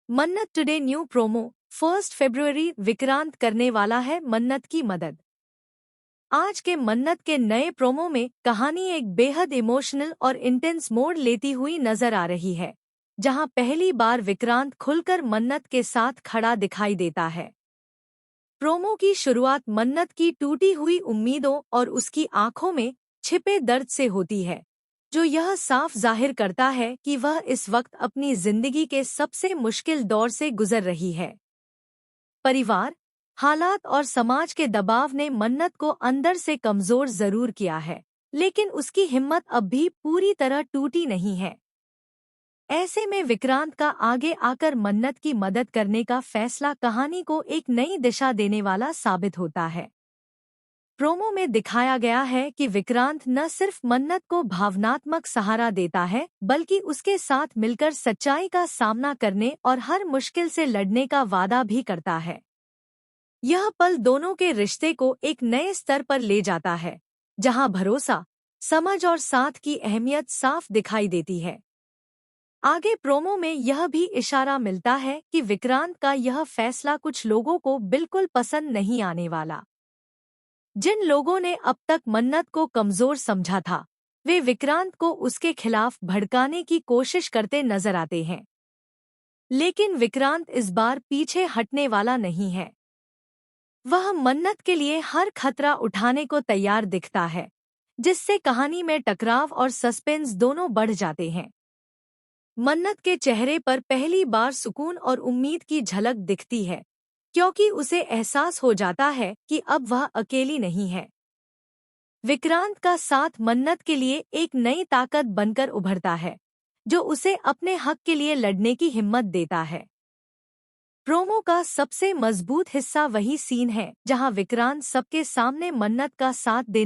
मन्नत today new promo 1 फरवरी विक्रांत करने वाला है मन्नत की मदद। आज के मन्नत के नए प्रोमो में कहानी एक बेहद इमोशनल और इंटेंस मोड़ लेती हुई नजर आ रही है, जहां पहली बार विक्रांत खुलकर मन्नत के साथ खड़ा दिखाई देता है। प्रोमो की शुरुआत मन्नत की टूटी हुई उम्मीदों और उसकी आंखों में छिपे दर्द से होती है, जो यह साफ जाहिर करता है कि वह इस वक्त अपनी जिंदगी के सबसे मुश्किल दौर से गुजर रही है। परिवार, हालात और समाज के दबाव ने मन्नत को अंदर से कमजोर जरूर किया है, लेकिन उसकी हिम्मत अब भी पूरी तरह टूटी नहीं है। ऐसे में विक्रांत का आगे आकर मन्नत की मदद करने का फैसला कहानी को एक नई दिशा देने वाला साबित होता है। प्रोमो में दिखाया गया है कि विक्रांत न सिर्फ मन्नत को भावनात्मक सहारा देता है, बल्कि उसके साथ मिलकर सच्चाई का सामना करने और हर मुश्किल से लड़ने का वादा भी करता है। यह पल दोनों के रिश्ते को एक नए स्तर पर ले जाता है, जहां भरोसा, समझ और साथ की अहमियत साफ दिखाई देती है। आगे प्रोमो में यह भी इशारा मिलता है कि विक्रांत का यह फैसला कुछ लोगों को बिल्कुल पसंद नहीं आने वाला। जिन लोगों ने अब तक मन्नत को कमजोर समझा था, वे विक्रांत को उसके खिलाफ भड़काने की कोशिश करते नजर आते हैं। लेकिन विक्रांत इस बार पीछे हटने वाला नहीं है। वह मन्नत के लिए हर खतरा उठाने को तैयार दिखता है, जिससे कहानी में टकराव और सस्पेंस दोनों बढ़ जाते हैं। मन्नत के चेहरे पर पहली बार सुकून और उम्मीद की झलक दिखती है, क्योंकि उसे एहसास हो जाता है कि अब वह अकेली नहीं है। विक्रांत का साथ मन्नत के लिए एक नई ताकत बनकर उभरता है, जो उसे अपने हक के लिए लड़ने की हिम्मत देता है। प्रोमो का सबसे मजबूत हिस्सा वही सीन है जहां विक्रांत सबके सामने मन्नत का साथ देने